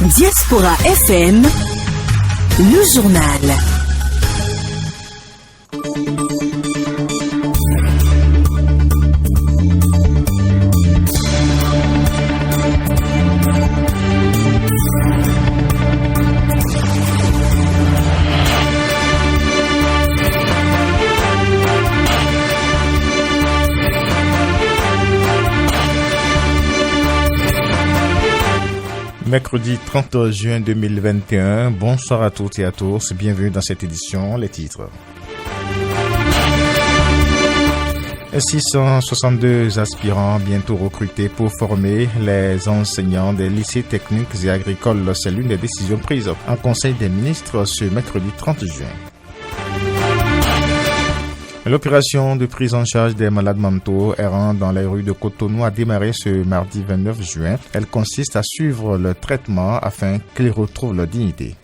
Diaspora FM, le journal. Mercredi 30 juin 2021, bonsoir à toutes et à tous, bienvenue dans cette édition, les titres. 662 aspirants bientôt recrutés pour former les enseignants des lycées techniques et agricoles, c'est l'une des décisions prises en Conseil des ministres ce mercredi 30 juin. L'opération de prise en charge des malades mentaux errant dans les rues de Cotonou a démarré ce mardi 29 juin. Elle consiste à suivre le traitement afin qu'ils retrouvent leur dignité.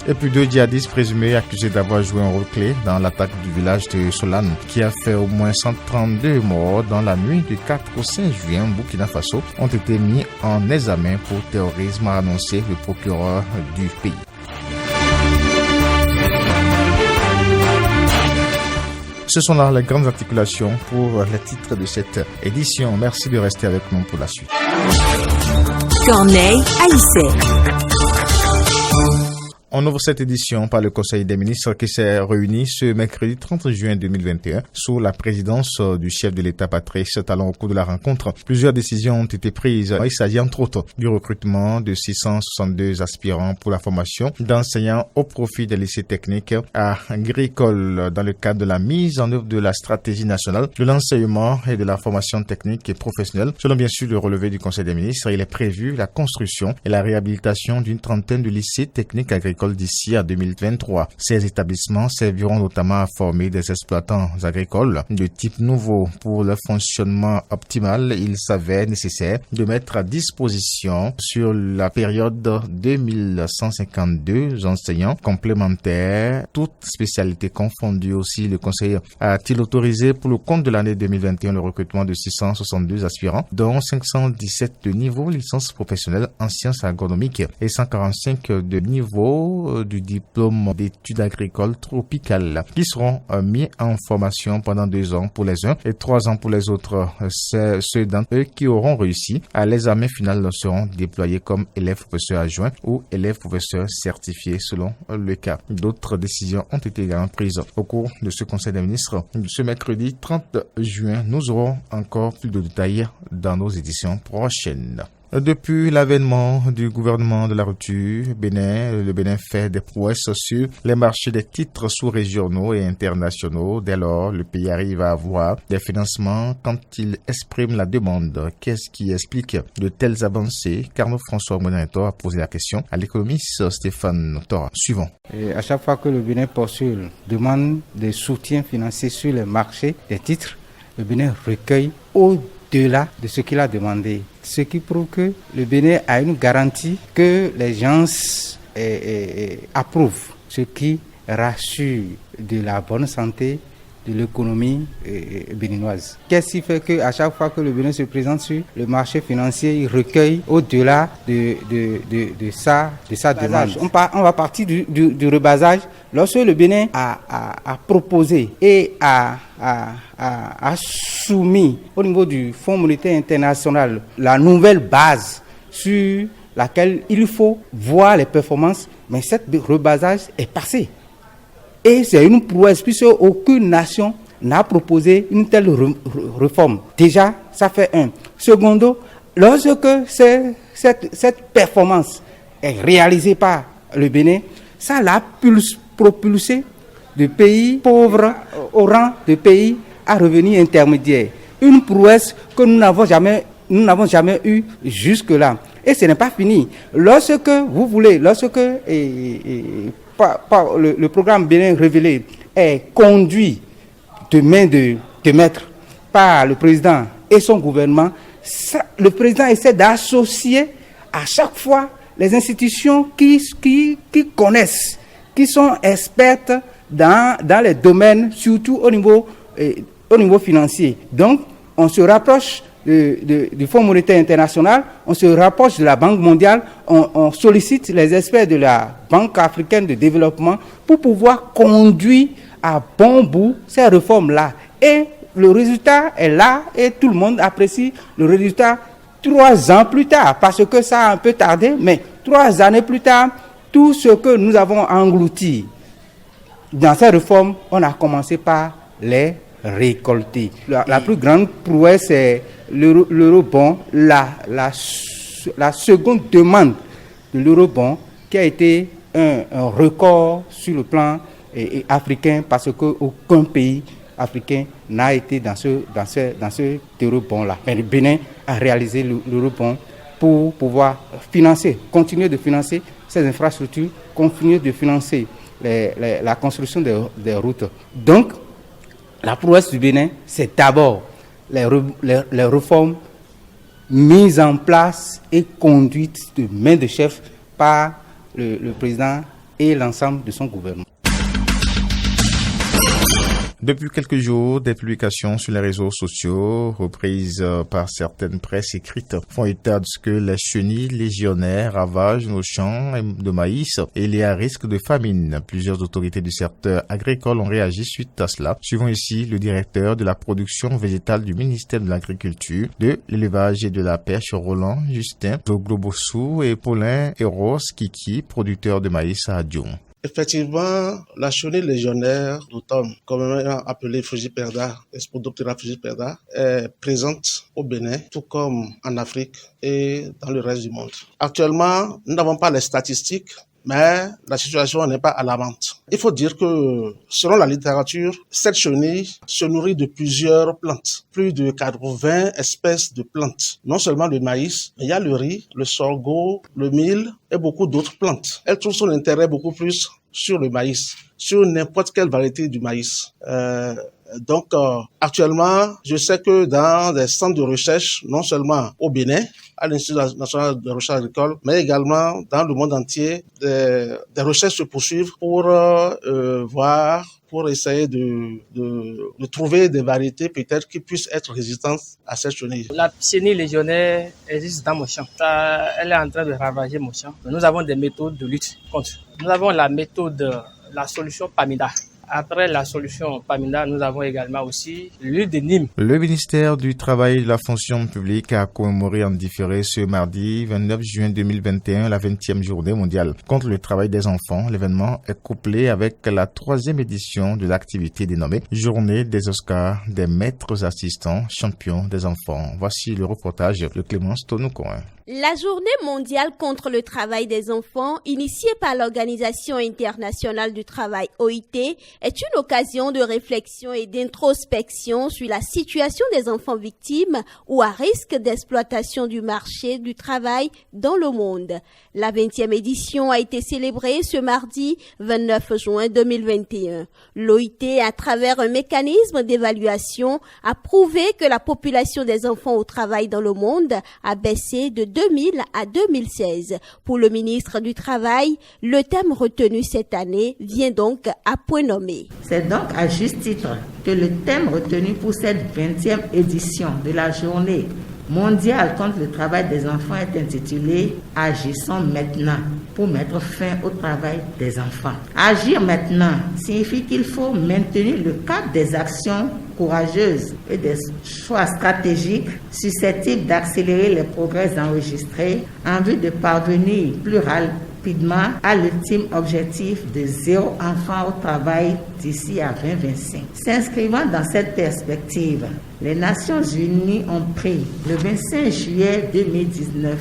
Et puis 2 djihadistes présumés accusés d'avoir joué un rôle clé dans l'attaque du village de Solane qui a fait au moins 132 morts dans la nuit du 4 au 5 juin au Burkina Faso ont été mis en examen pour terrorisme, a annoncé le procureur du pays. Ce sont là les grandes articulations pour les titres de cette édition. Merci de rester avec nous pour la suite. Corneille Aïssé. On ouvre cette édition par le Conseil des ministres qui s'est réuni ce mercredi 30 juin 2021 sous la présidence du chef de l'État Patrice Talon. Au cours de la rencontre, plusieurs décisions ont été prises. Il s'agit entre autres du recrutement de 662 aspirants pour la formation d'enseignants au profit des lycées techniques agricoles dans le cadre de la mise en œuvre de la stratégie nationale de l'enseignement et de la formation technique et professionnelle. Selon bien sûr le relevé du Conseil des ministres, il est prévu la construction et la réhabilitation d'une trentaine de lycées techniques agricoles d'ici à 2023. Ces établissements serviront notamment à former des exploitants agricoles de type nouveau. Pour leur fonctionnement optimal, il s'avère nécessaire de mettre à disposition sur la période 2152 enseignants complémentaires, toutes spécialités confondues aussi. Le Conseil a-t-il autorisé pour le compte de l'année 2021 le recrutement de 662 aspirants, dont 517 de niveau licence professionnelle en sciences agronomiques et 145 de niveau du diplôme d'études agricoles tropicales qui seront mis en formation pendant 2 ans pour les uns et 3 ans pour les autres. Ceux d'entre eux qui auront réussi à l'examen final seront déployés comme élèves professeurs adjoints ou élèves professeurs certifiés selon le cas. D'autres décisions ont été également prises au cours de ce Conseil des ministres. Ce mercredi 30 juin, nous aurons encore plus de détails dans nos éditions prochaines. Depuis l'avènement du gouvernement de la rupture, le Bénin fait des prouesses sur les marchés des titres sous-régionaux et internationaux. Dès lors, le pays arrive à avoir des financements quand il exprime la demande. Qu'est-ce qui explique de telles avancées? Carnot François Monato a posé la question à l'économiste Stéphane Tora. Suivons. Et à chaque fois que le Bénin postule, demande des soutiens financiers sur les marchés des titres, le Bénin recueille au-delà de ce qu'il a demandé. Ce qui prouve que le Bénin a une garantie que les gens approuvent, ce qui rassure de la bonne santé de l'économie béninoise. Qu'est-ce qui fait qu'à chaque fois que le Bénin se présente sur le marché financier, il recueille au-delà de sa demande. On va partir du rebasage. Lorsque le Bénin a proposé et a soumis au niveau du Fonds monétaire international la nouvelle base sur laquelle il faut voir les performances, mais cette rebasage est passé. Et c'est une prouesse puisque aucune nation n'a proposé une telle réforme. Déjà, ça fait un. Secondo, lorsque cette performance est réalisée par le Bénin, ça l'a propulsé de pays pauvres au rang de pays à revenus intermédiaires. Une prouesse que nous n'avons jamais eu jusque-là. Et ce n'est pas fini. Lorsque le programme Bénin Révélé est conduit de main de maître par le président et son gouvernement, le président essaie d'associer à chaque fois les institutions qui connaissent, qui sont expertes dans les domaines, surtout au niveau financier. Donc, on se rapproche du Fonds monétaire international, on se rapproche de la Banque mondiale, on sollicite les experts de la Banque africaine de développement pour pouvoir conduire à bon bout ces réformes-là. Et le résultat est là et tout le monde apprécie le résultat 3 ans plus tard, parce que ça a un peu tardé, mais 3 années plus tard, tout ce que nous avons englouti dans ces réformes, on a commencé par les récolter. La plus grande prouesse, c'est l'eurobond, la seconde demande de l'eurobond qui a été un record sur le plan africain, parce qu'aucun pays africain n'a été dans ce eurobond-là. Mais le Bénin a réalisé l'eurobond pour pouvoir continuer de financer ces infrastructures, continuer de financer la construction des routes. Donc, la prouesse du Bénin, c'est d'abord les réformes mises en place et conduites de main de chef par le président et l'ensemble de son gouvernement. Depuis quelques jours, des publications sur les réseaux sociaux, reprises par certaines presses écrites, font état de ce que les chenilles légionnaires ravagent nos champs de maïs et il y a risque de famine. Plusieurs autorités du secteur agricole ont réagi suite à cela. Suivons ici le directeur de la production végétale du ministère de l'Agriculture, de l'élevage et de la pêche, Roland Justin Globossou, et Paulin Eros Kiki, producteur de maïs à Adjoum. Effectivement, la chenille légionnaire d'automne, communément appelée Frugiperda, Spodoptera frugiperda, est présente au Bénin, tout comme en Afrique et dans le reste du monde. Actuellement, nous n'avons pas les statistiques, mais la situation n'est pas alarmante. Il faut dire que, selon la littérature, cette chenille se nourrit de plusieurs plantes, plus de 80 espèces de plantes. Non seulement le maïs, mais il y a le riz, le sorgho, le mil et beaucoup d'autres plantes. Elle trouve son intérêt beaucoup plus sur le maïs, sur n'importe quelle variété du maïs. Donc, actuellement, je sais que dans des centres de recherche, non seulement au Bénin, à l'Institut national de recherche agricole, mais également dans le monde entier, des recherches se poursuivent pour pour essayer de trouver des variétés peut-être qui puissent être résistantes à cette chenille. La chenille légionnaire existe dans mon champ. Elle est en train de ravager mon champ. Nous avons des méthodes de lutte contre. Nous avons la solution Pamida. Après la solution Pamida, nous avons également aussi l'huile de Nîmes. Le ministère du Travail et de la Fonction publique a commémoré en différé ce mardi 29 juin 2021 la 20e journée mondiale contre le travail des enfants. L'événement est couplé avec la 3e édition de l'activité dénommée Journée des Oscars des maîtres assistants champions des enfants. Voici le reportage de Clémence Tonoukoin. La Journée mondiale contre le travail des enfants, initiée par l'Organisation internationale du travail OIT, est une occasion de réflexion et d'introspection sur la situation des enfants victimes ou à risque d'exploitation du marché du travail dans le monde. La 20e édition a été célébrée ce mardi 29 juin 2021. L'OIT, à travers un mécanisme d'évaluation, a prouvé que la population des enfants au travail dans le monde a baissé de 2000 à 2016. Pour le ministre du Travail, le thème retenu cette année vient donc à point nommé. C'est donc à juste titre que le thème retenu pour cette 20e édition de la Journée mondiale contre le travail des enfants est intitulé « Agissons maintenant » pour mettre fin au travail des enfants. Agir maintenant signifie qu'il faut maintenir le cap des actions courageuses et des choix stratégiques susceptibles d'accélérer les progrès enregistrés en vue de parvenir plus rapidement à l'ultime objectif de 0 enfant au travail d'ici à 2025. S'inscrivant dans cette perspective, les Nations Unies ont pris le 25 juillet 2019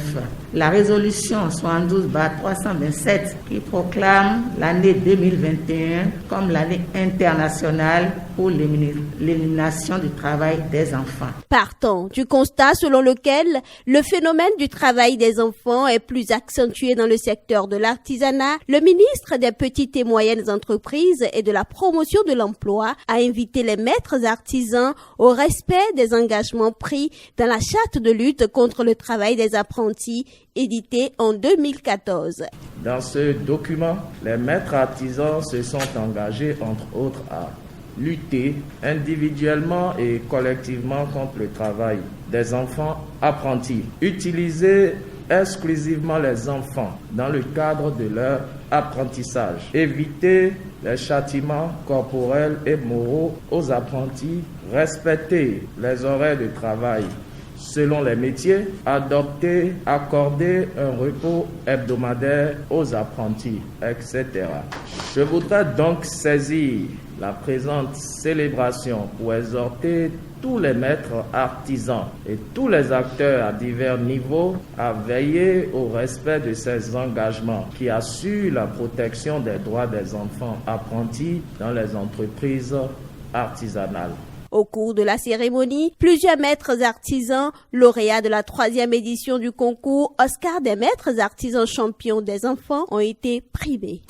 la résolution 72/327 qui proclame l'année 2021 comme l'année internationale pour l'élimination du travail des enfants. Partant du constat selon lequel le phénomène du travail des enfants est plus accentué dans le secteur de l'artisanat, le ministre des Petites et Moyennes Entreprises et de la Promotion de l'Emploi a invité les maîtres artisans au respect des engagements pris dans la charte de lutte contre le travail des apprentis édité en 2014. Dans ce document, les maîtres artisans se sont engagés, entre autres, à lutter individuellement et collectivement contre le travail des enfants apprentis. Utiliser exclusivement les enfants dans le cadre de leur apprentissage. Éviter les châtiments corporels et moraux aux apprentis. Respecter les horaires de travail selon les métiers. Accorder un repos hebdomadaire aux apprentis, etc. Je voudrais donc saisir la présente célébration pour exhorter tous les maîtres artisans et tous les acteurs à divers niveaux à veiller au respect de ces engagements qui assurent la protection des droits des enfants apprentis dans les entreprises artisanales. Au cours de la cérémonie, plusieurs maîtres artisans, lauréats de la 3e édition du concours Oscar des maîtres artisans champions des enfants, ont été primés.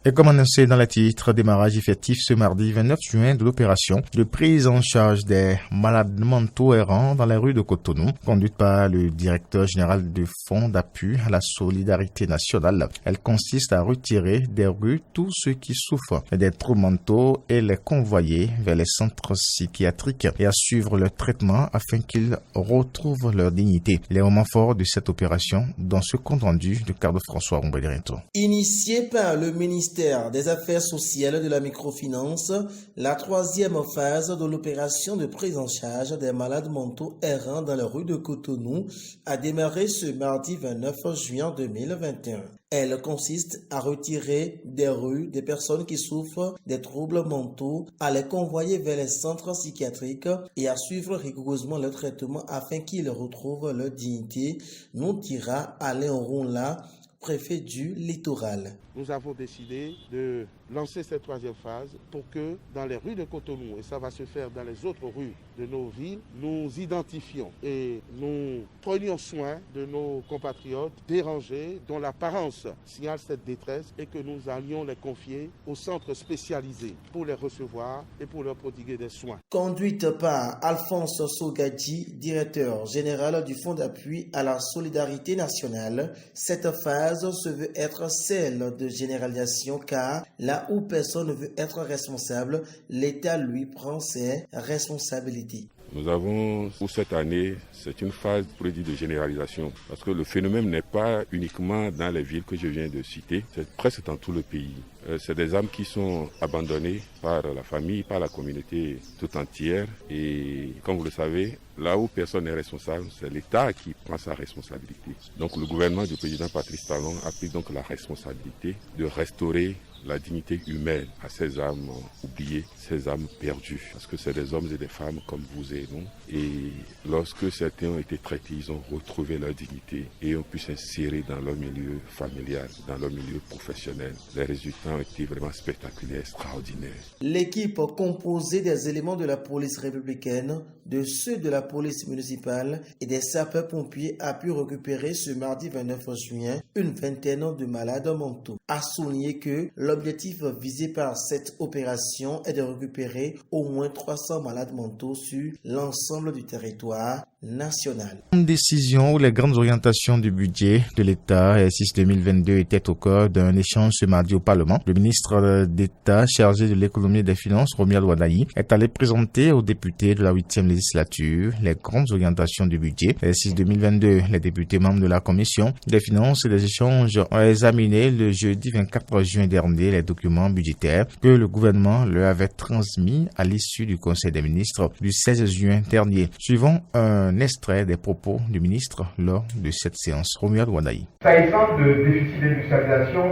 Et comme annoncé dans le titre, démarrage effectif ce mardi 29 juin de l'opération de prise en charge des malades mentaux errants dans les rues de Cotonou, conduite par le directeur général du Fonds d'appui à la solidarité nationale. Elle consiste à retirer des rues tous ceux qui souffrent des troubles mentaux et les convoyer vers les centres psychiatriques et à suivre leur traitement afin qu'ils retrouvent leur dignité. Les moments forts de cette opération dans ce compte rendu de Carlo François Rombederinto. Initié par le ministère des Affaires sociales de la microfinance, la 3e phase de l'opération de prise en charge des malades mentaux errants dans les rues de Cotonou a démarré ce mardi 29 juin 2021. Elle consiste à retirer des rues des personnes qui souffrent des troubles mentaux, à les convoyer vers les centres psychiatriques et à suivre rigoureusement leur traitement afin qu'ils retrouvent leur dignité, nous dira Alain Ronla, préfet du littoral. Nous avons décidé de lancer cette 3e phase pour que dans les rues de Cotonou, et ça va se faire dans les autres rues de nos villes, nous identifions et nous prenions soin de nos compatriotes dérangés dont l'apparence signale cette détresse et que nous allions les confier aux centres spécialisés pour les recevoir et pour leur prodiguer des soins. Conduite par Alphonse Sogadji, directeur général du Fonds d'appui à la solidarité nationale, cette phase se veut être celle de généralisation car là où personne ne veut être responsable, l'État lui prend ses responsabilités. Nous avons, pour cette année, c'est une phase prédite de généralisation parce que le phénomène n'est pas uniquement dans les villes que je viens de citer, c'est presque dans tout le pays. C'est des âmes qui sont abandonnées par la famille, par la communauté tout entière et comme vous le savez, là où personne n'est responsable, c'est l'État qui prend sa responsabilité. Donc le gouvernement du président Patrice Talon a pris donc la responsabilité de restaurer la dignité humaine à ces âmes oubliées, ces âmes perdues. Parce que c'est des hommes et des femmes comme vous et nous. Et lorsque certains ont été traités, ils ont retrouvé leur dignité et ont pu s'insérer dans leur milieu familial, dans leur milieu professionnel. Les résultats ont été vraiment spectaculaires, extraordinaires. L'équipe composée des éléments de la police républicaine, de ceux de la police municipale et des sapeurs-pompiers a pu récupérer ce mardi 29 juin une vingtaine de malades mentaux. A souligné que l'objectif visé par cette opération est de récupérer au moins 300 malades mentaux sur l'ensemble du territoire national. Une décision où les grandes orientations du budget de l'État exercice 2022 étaient au cœur d'un échange ce mardi au Parlement. Le ministre d'État chargé de l'économie et des finances, Romuald Wadayi, est allé présenter aux députés de la 8e législature les grandes orientations du budget. Exercice 2022, les députés membres de la commission des finances et des échanges ont examiné le jeudi 24 juin dernier les documents budgétaires que le gouvernement leur avait transmis à l'issue du Conseil des ministres du 16 juin dernier. Suivant un extrait des propos du ministre lors de cette séance. Romuald Wadayi. S'agissant de déficit d'industrialisation,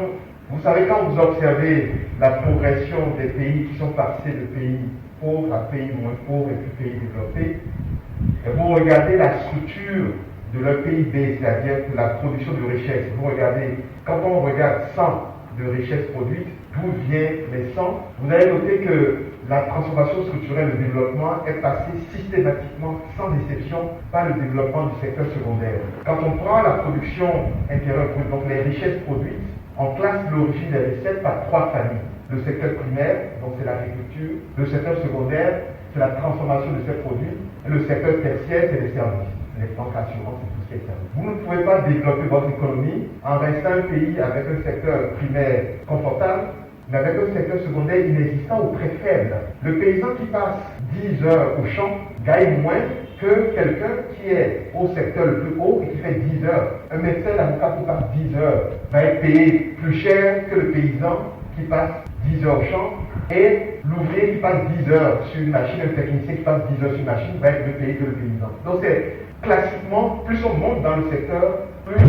vous savez, quand vous observez la progression des pays qui sont passés de pays pauvres à pays moins pauvres et puis pays développés, et vous regardez la structure de leur PIB, c'est-à-dire la production de richesse. Vous regardez, quand on regarde 100 de richesses produites, d'où viennent les 100, vous allez noter que la transformation structurelle de développement est passée systématiquement, sans exception, par le développement du secteur secondaire. Quand on prend la production intérieure brute, donc les richesses produites, on classe l'origine des recettes par 3 familles. Le secteur primaire, donc c'est l'agriculture, le secteur secondaire, c'est la transformation de ces produits, et le secteur tertiaire, c'est les services. Les banques d'assurance et tout ce qui est service. Vous ne pouvez pas développer votre économie en restant un pays avec un secteur primaire confortable n'avait un secteur secondaire inexistant ou très faible. Le paysan qui passe 10 heures au champ gagne moins que quelqu'un qui est au secteur le plus haut et qui fait 10 heures. Un médecin, l'avocat qui passe 10 heures va être payé plus cher que le paysan qui passe 10 heures au champ, et l'ouvrier qui passe 10 heures sur une machine, le technicien qui passe 10 heures sur une machine va être mieux payé que le paysan. Donc c'est classiquement, plus on monte dans le secteur, plus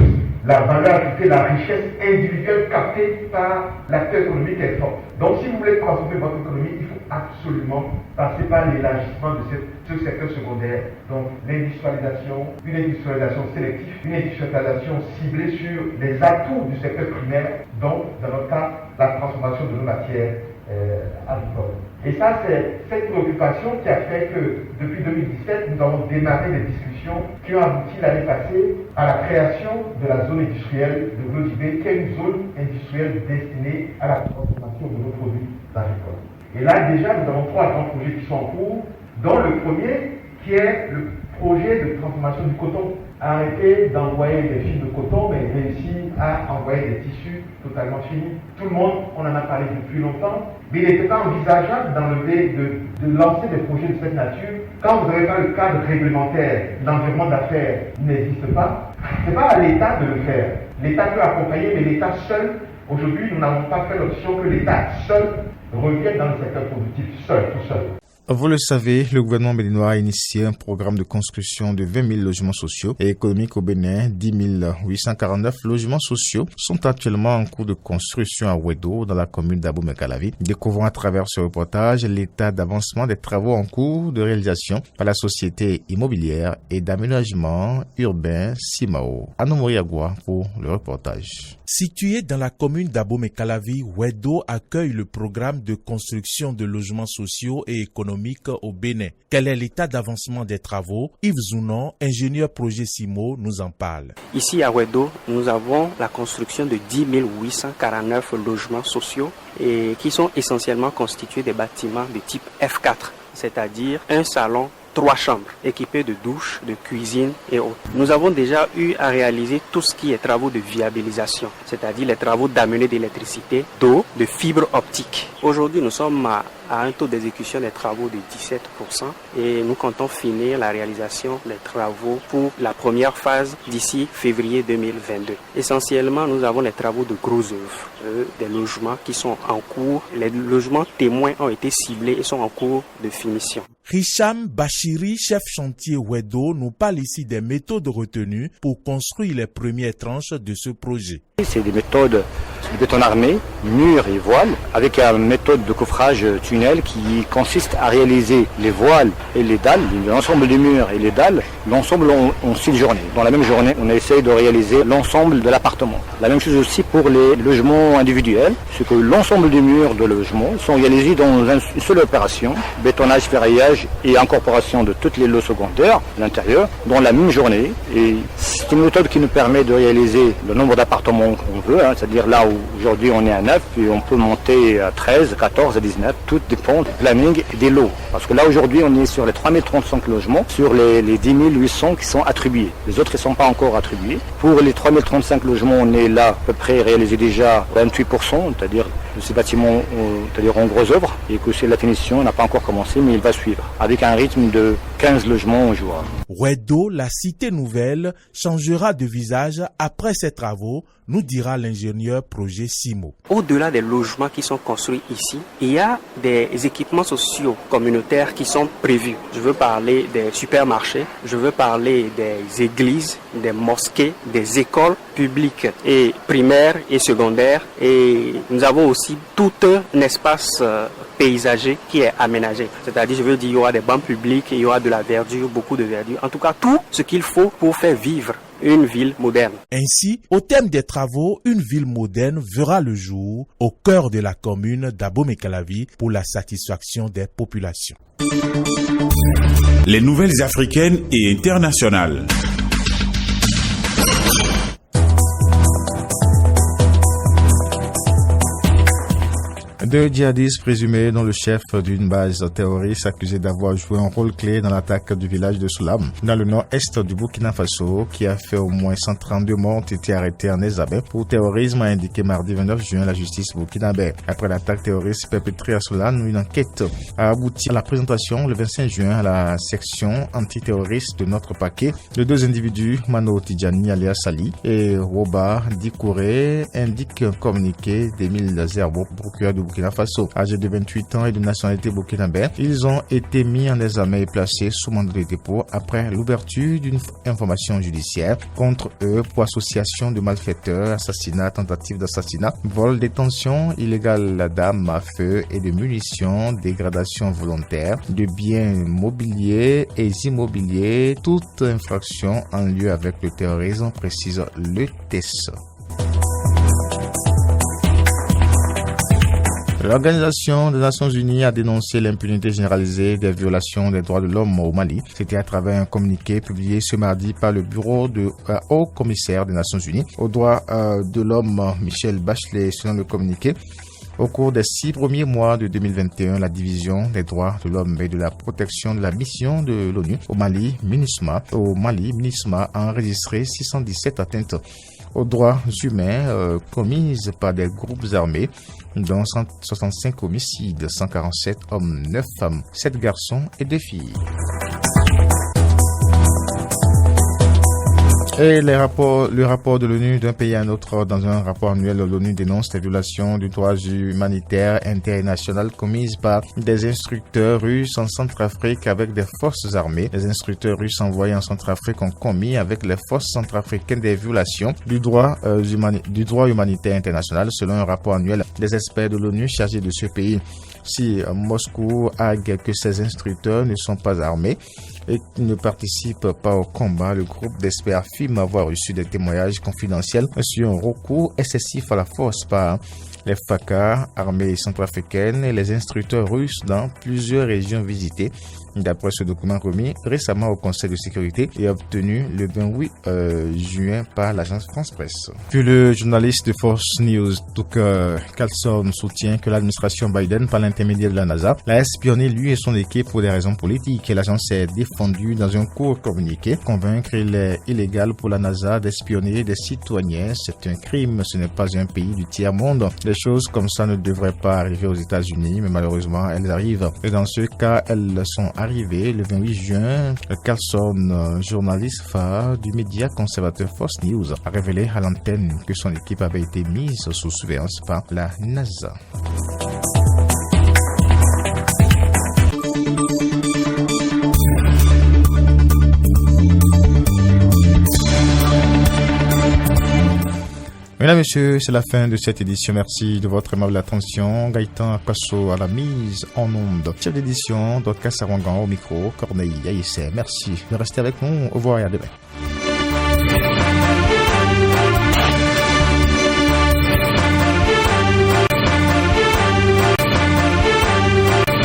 la valeur ajoutée, la richesse individuelle captée par l'acteur économique est forte. Donc si vous voulez transformer votre économie, il faut absolument passer par l'élargissement de ce secteur secondaire. Donc l'industrialisation, une industrialisation sélective, une industrialisation ciblée sur les atouts du secteur primaire, donc dans notre cas, la transformation de nos matières agricoles. Et ça, c'est cette préoccupation qui a fait que depuis 2017, nous avons démarré des discussions qui ont abouti l'année passée à la création de la zone industrielle de Glodibé, qui est une zone industrielle destinée à la transformation de nos produits agricoles. Et là, déjà, nous avons 3 grands projets qui sont en cours, dont le premier qui est le projet de transformation du coton. Arrêter d'envoyer des fils de coton, mais réussir à envoyer des tissus totalement finis. Tout le monde, on en a parlé depuis longtemps, mais il n'était pas envisageable de lancer des projets de cette nature quand vous n'avez pas le cadre réglementaire. L'environnement d'affaires n'existe pas. Ce n'est pas à l'État de le faire. L'État peut accompagner, mais l'État seul, aujourd'hui, nous n'avons pas fait l'option que l'État seul revienne dans le secteur productif, tout seul. Vous le savez, le gouvernement béninois a initié un programme de construction de 20 000 logements sociaux et économiques au Bénin. 10 849 logements sociaux sont actuellement en cours de construction à Wedo, dans la commune d'Abomey-Calavi. Découvrons à travers ce reportage l'état d'avancement des travaux en cours de réalisation par la société immobilière et d'aménagement urbain Simao. Anomori Agua pour le reportage. Situé dans la commune d'Abomey-Calavi, Wedo accueille le programme de construction de logements sociaux et économiques au Bénin. Quel est l'état d'avancement des travaux? Yves Zounon, ingénieur projet Simo, nous en parle. Ici à Wedo, nous avons la construction de 10 849 logements sociaux et qui sont essentiellement constitués des bâtiments de type F4, c'est-à-dire un salon, 3 chambres équipées de douches, de cuisine et autres. Nous avons déjà eu à réaliser tout ce qui est travaux de viabilisation, c'est-à-dire les travaux d'amener d'électricité, d'eau, de fibres optiques. Aujourd'hui, nous sommes à un taux d'exécution des travaux de 17% et nous comptons finir la réalisation des travaux pour la première phase d'ici février 2022. Essentiellement, nous avons les travaux de gros œuvres, des logements qui sont en cours. Les logements témoins ont été ciblés et sont en cours de finition. Hicham Bachiri, chef chantier Wedo, nous parle ici des méthodes retenues pour construire les premières tranches de ce projet. C'est des méthodes de béton armé, murs et voiles, avec une méthode de coffrage tunnel qui consiste à réaliser les voiles et les dalles, l'ensemble des murs et les dalles, l'ensemble en 6 journées. Dans la même journée, on essaye de réaliser l'ensemble de l'appartement. La même chose aussi pour les logements individuels, c'est que l'ensemble des murs de logement sont réalisés dans une seule opération, bétonnage, ferraillage et incorporation de toutes les lots secondaires à l'intérieur dans la même journée. Et c'est une méthode qui nous permet de réaliser le nombre d'appartements qu'on veut, c'est-à-dire là où aujourd'hui on est à 9, puis on peut monter à 13, 14, à 19, tout dépend du planning et des lots. Parce que là aujourd'hui on est sur les 3035 logements, sur les 10 800 qui sont attribués. Les autres ne sont pas encore attribués. Pour les 3035 logements, on est là à peu près réalisé déjà 28%, c'est-à-dire ces bâtiments, c'est-à-dire en gros œuvre, et que c'est la finition n'a pas encore commencé, mais il va suivre, avec un rythme de 15 logements au jour. Wedo, la cité nouvelle, changera de visage après ces travaux, nous dira l'ingénieur projet Simo. Au-delà des logements qui sont construits ici, il y a des équipements sociaux communautaires qui sont prévus. Je veux parler des supermarchés, je veux parler des églises, des mosquées, des écoles publiques et primaires et secondaires. Et nous avons aussi tout un espace paysager qui est aménagé. C'est-à-dire, je veux dire, il y aura des bancs publics, il y aura de la verdure, beaucoup de verdure. En tout cas, tout ce qu'il faut pour faire vivre une ville moderne. Ainsi, au terme des travaux, une ville moderne verra le jour au cœur de la commune d'Abomey-Calavi pour la satisfaction des populations. Les nouvelles africaines et internationales. Deux djihadistes présumés dont le chef d'une base terroriste accusé d'avoir joué un rôle clé dans l'attaque du village de Soulam, dans le nord-est du Burkina Faso, qui a fait au moins 132 morts, ont été arrêtés en Ezabé pour terrorisme, a indiqué mardi 29 juin la justice burkinabé. Après l'attaque terroriste perpétrée à Soulam, une enquête a abouti à la présentation le 25 juin à la section antiterroriste de notre paquet de deux individus, Mano Tidjani alias Sali et Woba Dikouré, indique un communiqué d'Émile Zerbo, procureur du Burkina Faso. Âgés de 28 ans et de nationalité burkinabé, ils ont été mis en examen et placés sous mandat de dépôt après l'ouverture d'une information judiciaire contre eux pour association de malfaiteurs, assassinat, tentative d'assassinat, vol, détention illégale d'armes à feu et de munitions, dégradation volontaire de biens mobiliers et immobiliers, toute infraction en lien avec le terrorisme, précise le TES. L'Organisation des Nations Unies a dénoncé l'impunité généralisée des violations des droits de l'homme au Mali. C'était à travers un communiqué publié ce mardi par le bureau du haut commissaire des Nations Unies aux droits de l'homme, Michel Bachelet. Selon le communiqué, au cours des 6 premiers mois de 2021, la division des droits de l'homme et de la protection de la mission de l'ONU au Mali, MINUSMA, a enregistré 617 atteintes aux droits humains commises par des groupes armés, dont 165 homicides, 147 hommes, 9 femmes, 7 garçons et 2 filles. Et le rapport de l'ONU d'un pays à un autre. Dans un rapport annuel, l'ONU dénonce les violations du droit humanitaire international commises par des instructeurs russes en Centrafrique avec des forces armées. Les instructeurs russes envoyés en Centrafrique ont commis avec les forces centrafricaines des violations du droit humanitaire international, selon un rapport annuel des experts de l'ONU chargés de ce pays. Si Moscou argue que ces instructeurs ne sont pas armés et ne participent pas au combat, le groupe d'experts affirme avoir reçu des témoignages confidentiels sur un recours excessif à la force par les FARC, armées centrafricaines et les instructeurs russes dans plusieurs régions visitées. D'après ce document remis récemment au Conseil de sécurité et obtenu le 28 juin par l'agence France Presse. Puis le journaliste de Fox News, Tucker Carlson, soutient que l'administration Biden, par l'intermédiaire de la NASA, l'a espionné lui et son équipe pour des raisons politiques. Et l'agence s'est défendue dans un court communiqué. Convaincre il est illégal pour la NASA d'espionner des citoyens. C'est un crime, ce n'est pas un pays du tiers-monde. Des choses comme ça ne devraient pas arriver aux États-Unis, mais malheureusement elles arrivent. Et dans ce cas, elles sont arrivé le 28 juin, Carlson, journaliste phare du média conservateur Fox News, a révélé à l'antenne que son équipe avait été mise sous surveillance par la NASA. Mesdames, Messieurs, c'est la fin de cette édition. Merci de votre aimable attention. Gaëtan Akasso à la mise en onde. Chef d'édition, Dorcas Sarangan au micro, Corneille Aïssé. Merci de rester avec nous. Au revoir et à demain.